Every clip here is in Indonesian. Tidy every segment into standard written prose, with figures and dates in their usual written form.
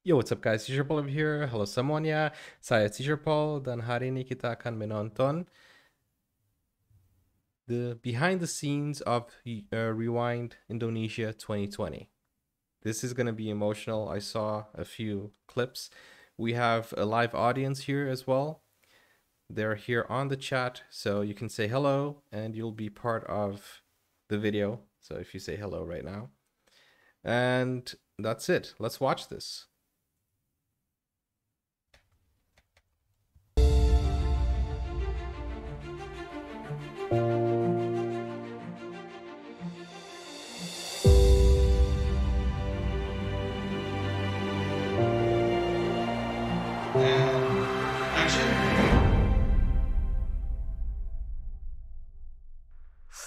Yo, what's up guys? Teacher Paul over here. Halo semuanya. Saya Teacher Paul dan hari ini kita akan menonton the behind the scenes of Rewind Indonesia 2020. This is going to be emotional. I saw a few clips. We have a live audience here as well. They're here on the chat, so you can say hello and you'll be part of the video. So if you say hello right now. And that's it. Let's watch this.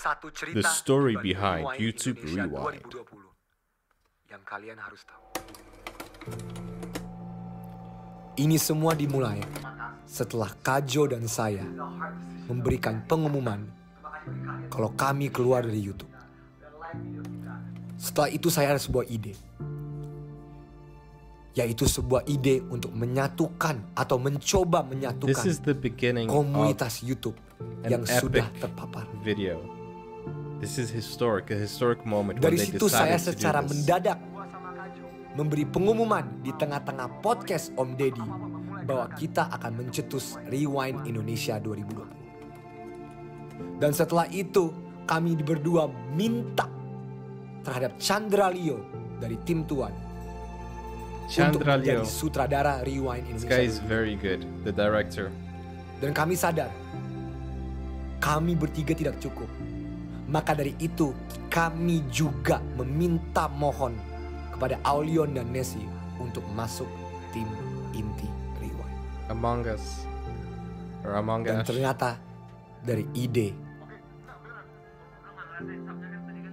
Satu cerita The story di balik behind Rewind YouTube Indonesia Rewind. 2020 yang kalian harus tahu. Ini semua dimulai setelah Kajo dan saya memberikan pengumuman kalau kami keluar dari YouTube. Setelah itu saya ada sebuah ide, yaitu sebuah ide untuk menyatukan atau mencoba This menyatukan is the beginning of komunitas YouTube yang an sudah epic terpapar. video. This is a historic moment when Dari they situ saya decided to secara do this. mendadak memberi pengumuman di tengah-tengah podcast Om Deddy bahwa kita akan mencetus Rewind Indonesia 2020. Dan setelah itu kami berdua minta terhadap Chandra Leo dari tim Tuan untuk Chandra menjadi Leo. sutradara Rewind This Indonesia guy is 2020. very good, the director. Dan kami sadar kami bertiga tidak cukup. Maka dari itu kami juga meminta mohon kepada Aulion dan Nessie untuk masuk tim inti Rewind. Among Us. Or Among Dan Us. ternyata dari ide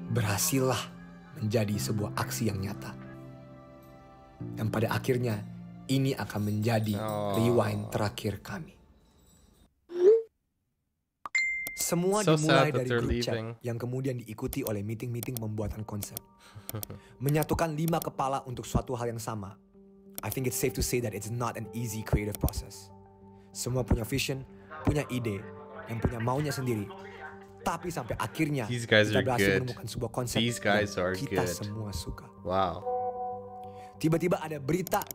berhasillah menjadi sebuah aksi yang nyata. Dan pada akhirnya ini akan menjadi Rewind terakhir kami. Semua So dimulai sad that dari they're grup chat leaving. yang kemudian diikuti oleh meeting-meeting pembuatan konsep. Menyatukan 5 kepala untuk suatu hal yang sama. I think it's safe to say that it's not an easy creative process. Semua punya vision, punya ide, yang punya maunya sendiri. Tapi sampai akhirnya These guys kita are berhasil good. menemukan sebuah konsep These guys yang are kita good. semua suka. Wow. Tiba-tiba ada berita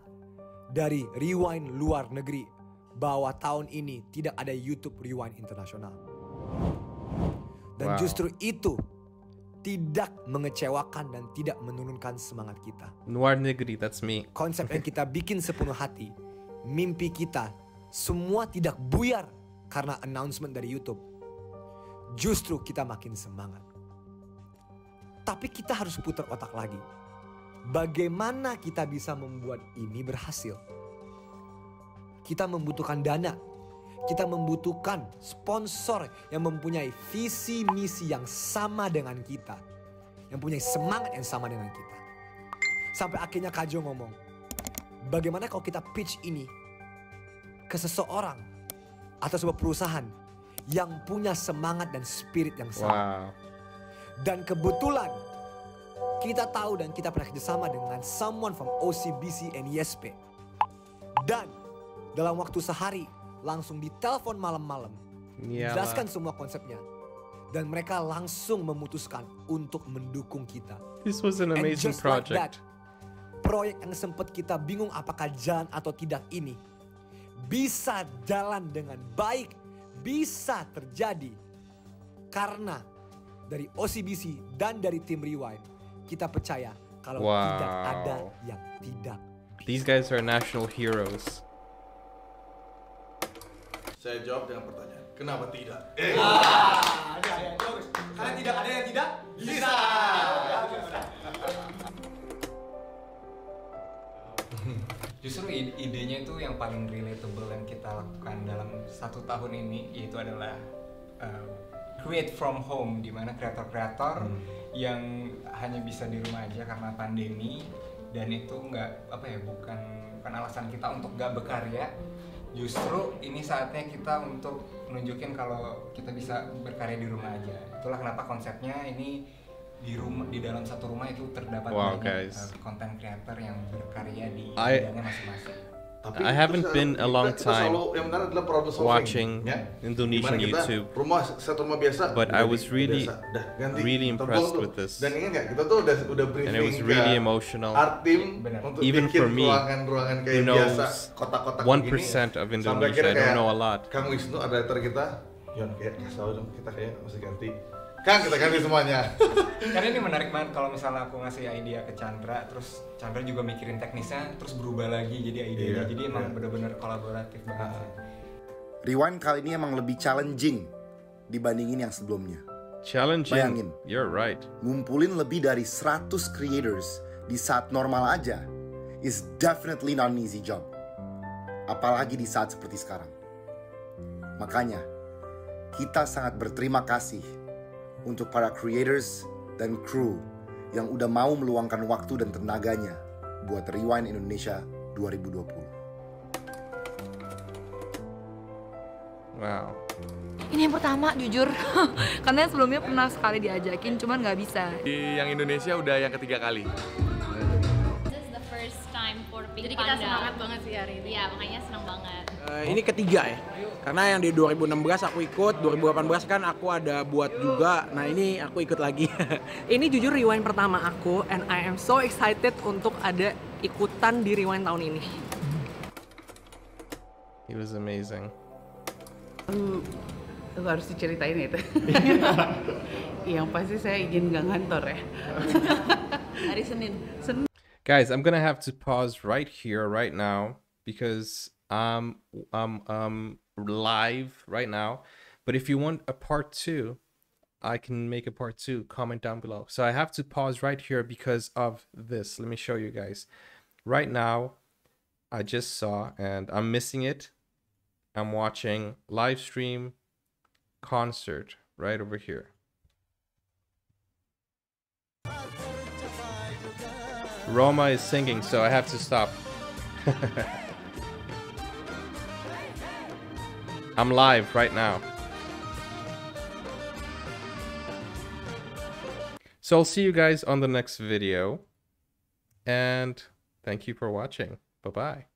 dari Rewind luar negeri bahwa tahun ini tidak ada YouTube Rewind Internasional. Dan Wow. justru itu tidak mengecewakan dan tidak menurunkan semangat kita. Luar negeri, that's me. Konsep yang kita bikin sepenuh hati, mimpi kita, semua tidak buyar karena announcement dari YouTube. Justru kita makin semangat. Tapi kita harus putar otak lagi. Bagaimana kita bisa membuat ini berhasil? Kita membutuhkan dana. Kita membutuhkan sponsor yang mempunyai visi misi yang sama dengan kita. Yang punya semangat yang sama dengan kita. Sampai akhirnya Kajo ngomong, bagaimana kalau kita pitch ini ke seseorang atau sebuah perusahaan yang punya semangat dan spirit yang sama. Wow. Dan kebetulan kita tahu dan kita pernah kerjasama dengan someone from OCBC and ISP. Dan dalam waktu sehari langsung ditelepon malam-malam. Iyalah. Jelaskan semua konsepnya. Dan mereka langsung memutuskan untuk mendukung kita. This was an And amazing just like that, project. proyek yang sempat kita bingung apakah jalan atau tidak ini bisa jalan dengan baik, bisa terjadi karena dari OCBC dan dari tim Rewind kita percaya kalau Wow. tidak ada yang tidak. These guys are national heroes. Saya jawab dengan pertanyaan, kenapa tidak? Karena tidak ada yang tidak bisa. Justru idenya itu yang paling relatable yang kita lakukan dalam 1 tahun ini, yaitu adalah create from home, di mana kreator-kreator yang hanya bisa di rumah aja karena pandemi, dan itu bukan alasan kita untuk nggak berkarya. Justru ini saatnya kita untuk nunjukin kalau kita bisa berkarya di rumah aja. Itulah kenapa konsepnya ini di dalam satu rumah itu terdapat Wow, banyak guys. konten creator yang berkarya di I- bidangnya masing-masing. Tapi I haven't terus, been a long kita time selalu yang benar adalah problem solving, watching ya. Indonesian Dimana kita YouTube, satu rumah biasa, but udah I was really, biasa. Dah, ganti, really tebal impressed tuh. with this. Dan ingat nggak, kita tuh udah briefing and it was ke really emotional. art team Benar. untuk Even bikin for me, ruangan-ruangan kayak who knows biasa, kotak-kotak 1% of Sampai Indonesia, akhirnya I don't kayak know a lot. Kang Wisnu ada editor kita, Yon kayak kasih dong, kita kayak mesti ganti. Kang, kita ganti semuanya. Karena ini menarik banget kalau misalnya aku ngasih ide ke Chandra, terus Chandra juga mikirin teknisnya, terus berubah lagi jadi idenya. Iya, Jadi emang iya. benar-benar kolaboratif banget. Rewind kali ini emang lebih challenging dibandingin yang sebelumnya. Challenging. Bayangin. You're right. Ngumpulin lebih dari 100 creators di saat normal aja is definitely not an easy job. Apalagi di saat seperti sekarang. Makanya, kita sangat berterima kasih untuk para creators dan kru yang udah mau meluangkan waktu dan tenaganya buat Rewind Indonesia 2020. Wow. Ini yang pertama jujur, karena yang sebelumnya pernah sekali diajakin, cuman nggak bisa. Di yang Indonesia udah yang ketiga kali. This is the first time for Pink Jadi Panda. kita semangat banget sih hari ini. Iya, makanya senang banget. Ini ketiga ya, karena yang di 2016 aku ikut, 2018 kan aku ada buat juga, nah ini aku ikut lagi. Ini jujur rewind pertama aku, and I am so excited untuk ada ikutan di rewind tahun ini. He was amazing. Harus diceritain itu. Yang pasti saya izin nggak ngantor ya. Hari Senin. Guys, I'm gonna have to pause right here, right now, because I'm live right now. But if you want a part 2, I can make a part 2. Comment down below. So I have to pause right here because of this. Let me show you guys. Right now, I just saw, and I'm missing it. I'm watching live stream concert right over here. Roma is singing, so I have to stop. I'm live right now. So I'll see you guys on the next video. And thank you for watching. Bye-bye.